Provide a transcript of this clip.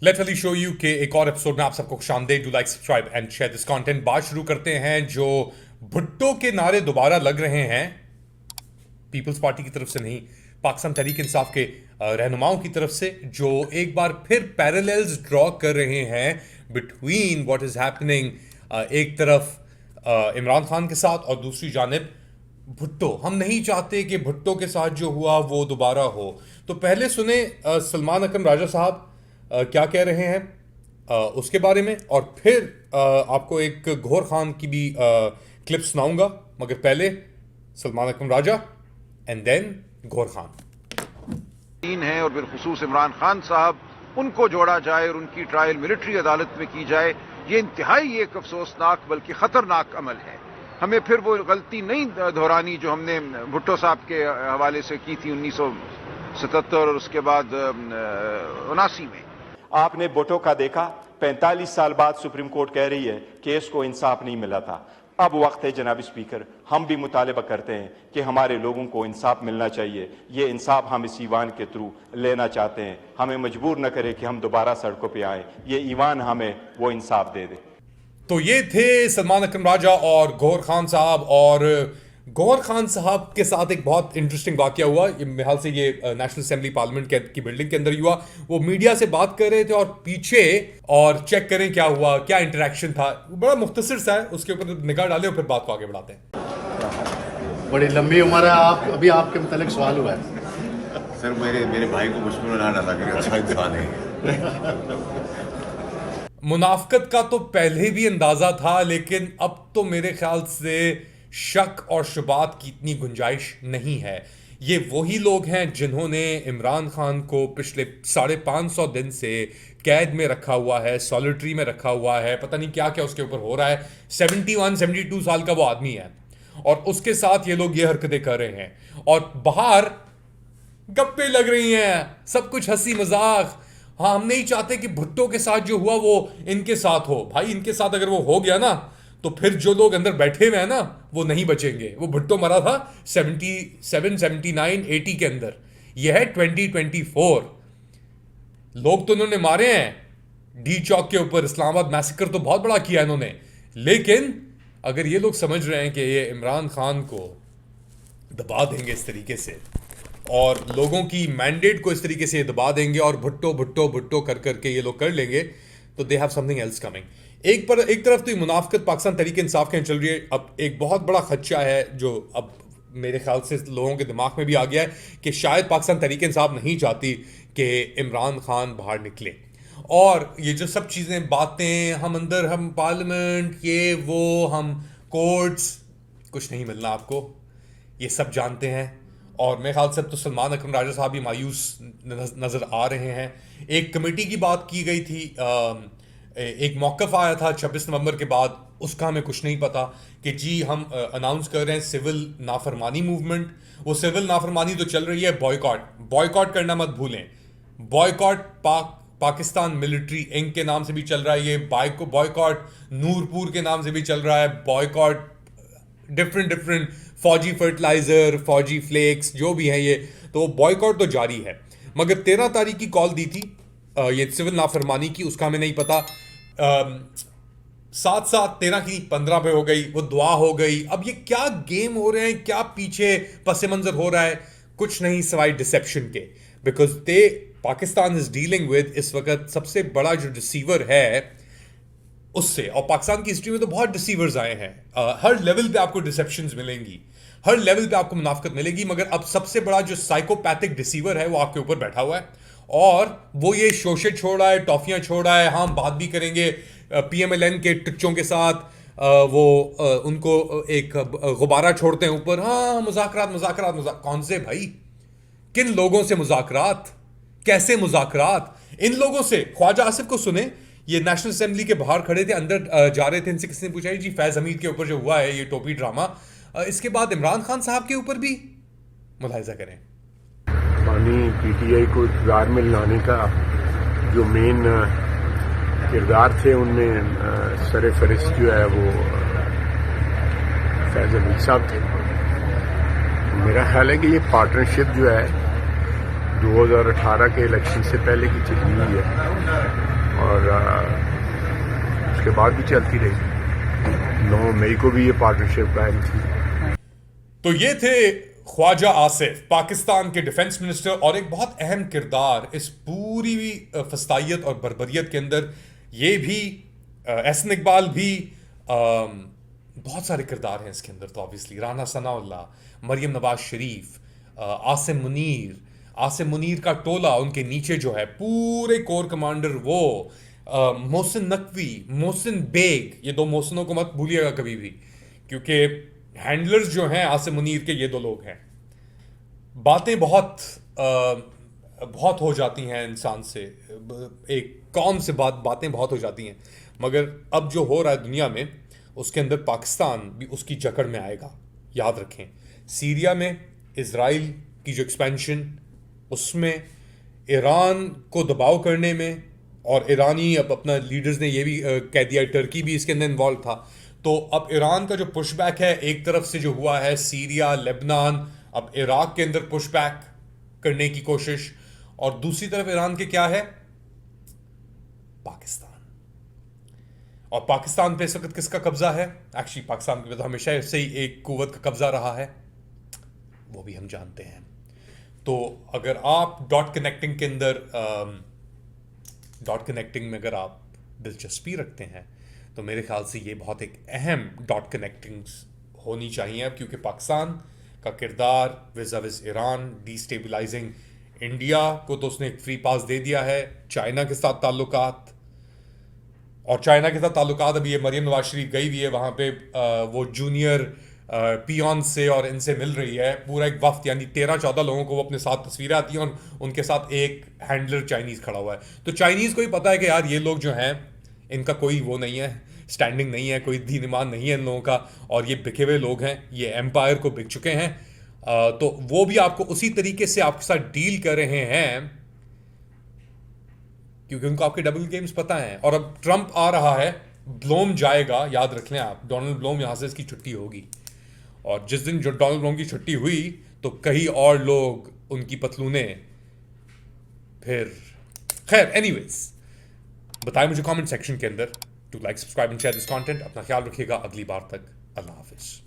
Let's Ali show you के एक और एपिसोड में आप सबको खुशामदीद। Do like, subscribe and share this content. बात शुरू करते हैं जो भुट्टो के नारे दोबारा लग रहे हैं, पीपल्स पार्टी की तरफ से नहीं, पाकिस्तान तहरीक इंसाफ के रहनुमाओं की तरफ से, जो एक बार फिर पैरेलल्स ड्रॉ कर रहे हैं बिटवीन व्हाट इज हैपनिंग एक तरफ इमरान खान के साथ और दूसरी जानिब भुट्टो। हम नहीं चाहते कि भुट्टो के साथ जो हुआ वो दोबारा हो। तो पहले सुने सलमान अकरम राजा साहब क्या कह रहे हैं उसके बारे में, और फिर आपको एक गौहर खान की भी क्लिप सुनाऊंगा। मगर पहले सलमान अकरम राजा एंड देन गौहर खान। तीन है और बिलखुसूस इमरान खान साहब, उनको जोड़ा जाए और उनकी ट्रायल मिलिट्री अदालत में की जाए। ये इंतहाई एक अफसोसनाक बल्कि खतरनाक अमल है। हमें फिर वो गलती नहीं दोहरानी जो हमने भुट्टो साहब के हवाले से की थी 1977 और उसके बाद 79 में। आपने भुट्टो का देखा, 45 साल बाद सुप्रीम कोर्ट कह रही है कि इसको इंसाफ नहीं मिला था। अब वक्त है जनाब स्पीकर, हम भी मुतालबा करते हैं कि हमारे लोगों को इंसाफ मिलना चाहिए। ये इंसाफ हम इस ईवान के थ्रू लेना चाहते हैं। हमें मजबूर न करें कि हम दोबारा सड़कों पे आए, ये ईवान हमें वो इंसाफ दे दे। तो ये थे सलमान अकरम राजा और गौहर खान साहब। और गौहर खान साहब के साथ एक बहुत इंटरेस्टिंग वाकया हुआ। मेरे ख्याल से ये नेशनल असेंबली पार्लियामेंट की बिल्डिंग के अंदर ही हुआ। वो मीडिया से बात कर रहे थे और पीछे, और चेक करें क्या हुआ, क्या इंटरेक्शन था। बड़ा मुख्तसर सा है, उसके ऊपर निगाह डालें और फिर बात को आगे बढ़ाते हैं। बड़ी लंबी उम्र है। आप अभी आपके मुतालिक सवाल हुआ है सर। मेरे भाई को मुश्किल में ना डाला कि अच्छा इंसान है। मुनाफकत का तो पहले भी अंदाजा था, लेकिन अब तो मेरे ख्याल से शक और शुबात की इतनी गुंजाइश नहीं है। ये वही लोग हैं जिन्होंने इमरान खान को पिछले 550 दिन से कैद में रखा हुआ है, सॉलिटरी में रखा हुआ है, पता नहीं क्या क्या उसके ऊपर हो रहा है। 72 साल का वो आदमी है और उसके साथ ये लोग ये हरकतें कर रहे हैं और बाहर गप्पे लग रही हैं, सब कुछ हंसी मजाक। हाँ, हम नहीं चाहते कि भुट्टो के साथ जो हुआ वो इनके साथ हो। भाई, इनके साथ अगर वो हो गया ना तो फिर जो लोग अंदर बैठे हुए हैं ना वो नहीं बचेंगे। वो भुट्टो मरा था 77, 79, 80 के अंदर। ये है 2024। लोग तो इन्होंने मारे हैं डी चौक के ऊपर, इस्लामाबाद मैसेकर तो बहुत बड़ा किया इन्होंने। लेकिन अगर ये लोग समझ रहे हैं कि ये इमरान खान को दबा देंगे इस तरीके से और लोगों की मैंडेट को इस तरीके से दबा देंगे और भुट्टो भुट्टो भुट्टो कर करके ये लोग कर लेंगे, तो they have something else coming. एक तरफ तो ये मुनाफकत पाकिस्तान तहरीक इंसाफ के चल रही है। अब एक बहुत बड़ा खदशा है जो अब मेरे ख्याल से लोगों के दिमाग में भी आ गया है कि शायद पाकिस्तान तहरीक इंसाफ नहीं चाहती कि इमरान खान बाहर निकले। और ये जो सब चीज़ें, बातें, हम अंदर, हम पार्लियामेंट, ये वो, हम कोर्ट्स, कुछ नहीं मिलना आपको, ये सब जानते हैं। और मेरे ख्याल से अब तो सलमान अकरम राजा साहब भी मायूस नज़र आ रहे हैं। एक कमेटी की बात की गई थी, एक मौक़िफ़ आया था 26 नवंबर के बाद, उसका हमें कुछ नहीं पता कि जी हम अनाउंस कर रहे हैं सिविल नाफरमानी मूवमेंट। वो सिविल नाफरमानी तो चल रही है, बॉयकॉट करना मत भूलें। बॉयकॉट पाकिस्तान मिलिट्री इंक के नाम से भी चल रहा है, ये बॉयकॉट नूरपुर के नाम से भी चल रहा है, बॉयकॉट डिफरेंट फौजी फर्टिलाइजर, फौजी फ्लेक्स, जो भी है ये, तो बॉयकॉट तो जारी है। मगर 13 तारीख की कॉल दी थी ये सिविल नाफरमानी की, उसका हमें नहीं पता। 7 13 की 15 पे हो गई, वो दुआ हो गई। अब ये क्या गेम हो रहे हैं, क्या पीछे पस मंजर हो रहा है, कुछ नहीं सिवाय डिसेप्शन के। Because Pakistan is dealing with इस वक्त सबसे बड़ा जो डिसीवर है उससे, और पाकिस्तान की हिस्ट्री में तो बहुत डिसीवर्स आए हैं। हर लेवल पे आपको डिसेप्शंस मिलेंगी, हर लेवल पे आपको मुनाफकत मिलेगी, मगर अब सबसे बड़ा जो साइकोपैथिक डिसीवर है वो आपके ऊपर बैठा हुआ है और वो ये शोशे छोड़ रहा है, टॉफियां छोड़ रहा है। हाँ, हम बात भी करेंगे PMLN के टुच्चों के साथ, वो उनको एक गुब्बारा छोड़ते हैं ऊपर। हाँ, मुज़ाकरात कौन से भाई, किन लोगों से मुज़ाकरात, कैसे मुज़ाकरात? इन लोगों से। ख्वाजा आसिफ को सुने, ये नेशनल असेंबली के बाहर खड़े थे, अंदर जा रहे थे, इनसे किसी ने पूछा जी फैज हमीद के ऊपर जो हुआ है ये टोपी ड्रामा, इसके बाद इमरान खान साहब के ऊपर भी मुलाहिजा करें। पानी PTI को इक़्तिदार में लाने का जो मेन किरदार थे उनमें सर फहरिस्त जो है वो फैज हमीद साहब थे। मेरा ख्याल है कि ये पार्टनरशिप जो है 2018 के इलेक्शन से पहले की चली हुई है और उसके बाद भी चलती रही। 9 मई को भी ये पार्टनरशिप कायम थी। तो ये थे ख्वाजा आसिफ, पाकिस्तान के डिफेंस मिनिस्टर, और एक बहुत अहम किरदार इस पूरी फस्तायत और बर्बरियत के अंदर। ये भी एहसन इकबाल भी, बहुत सारे किरदार हैं इसके अंदर। तो ऑब्वियसली राना सनाउल्लाह, मरियम नवाज शरीफ, आसिम मुनीर का टोला, उनके नीचे जो है पूरे कोर कमांडर वो, मोहसिन नकवी, मोहसिन बेग, ये 2 मोहसिनों को मत भूलिएगा कभी भी, क्योंकि हैंडलर्स जो हैं आसिम मुनीर के, ये 2 लोग हैं। बातें बहुत हो जाती हैं इंसान से, एक कौम से बातें बहुत हो जाती हैं, मगर अब जो हो रहा है दुनिया में, उसके अंदर पाकिस्तान भी उसकी जकड़ में आएगा। याद रखें, सीरिया में इजराइल की जो एक्सपेंशन, उसमें ईरान को दबाव करने में, और ईरानी अब अपना लीडर्स ने ये भी कह दिया, टर्की भी इसके अंदर इन्वॉल्व था। तो अब ईरान का जो पुशबैक है, एक तरफ से जो हुआ है सीरिया, लेबनान, अब इराक के अंदर पुशबैक करने की कोशिश, और दूसरी तरफ ईरान के क्या है, पाकिस्तान। और पाकिस्तान पे इस वक्त किसका कब्जा है? एक्चुअली पाकिस्तान पे तो हमेशा से ही एक कुव्वत का कब्जा रहा है, वो भी हम जानते हैं। तो अगर आप डॉट कनेक्टिंग के अंदर डॉट कनेक्टिंग में अगर आप दिलचस्पी रखते हैं, तो मेरे ख्याल से ये बहुत एक अहम डॉट कनेक्टिंग्स होनी चाहिए अब, क्योंकि पाकिस्तान का किरदार विज़ ईरान, डिस्टेबलाइजिंग इंडिया को तो उसने एक फ्री पास दे दिया है। चाइना के साथ ताल्लुकात, और चाइना के साथ ताल्लुकात, अभी ये मरियम नवाज शरीफ गई हुई है वहाँ पे, वो जूनियर पियन से और इनसे मिल रही है, पूरा एक वफ्त, यानी 13-14 लोगों को वो अपने साथ तस्वीरें आती हैं, और उनके साथ एक हैंडलर चाइनीज़ खड़ा हुआ है। तो चाइनीज़ को ही पता है कि यार ये लोग जो हैं, इनका कोई वो नहीं है, स्टैंडिंग नहीं है, कोई दीन ईमान नहीं है इन लोगों का, और ये बिके हुए लोग हैं, ये एम्पायर को बिक चुके हैं। तो वो भी आपको उसी तरीके से आपके साथ डील कर रहे हैं, क्योंकि उनको आपके डबल गेम्स पता हैं। और अब ट्रंप आ रहा है, ब्लोम जाएगा, याद रख लें आप, डोनाल्ड ब्लोम यहाँ से इसकी छुट्टी होगी, और जिस दिन जो डोनाल्ड ब्लोम की छुट्टी हुई, तो कई और लोग उनकी पतलूनें फिर, खैर एनीवेज, बताएं मुझे कमेंट सेक्शन के अंदर। To like, subscribe and share this content. अपना ख्याल रखिएगा, अगली बार तक अल्लाह हाफिज।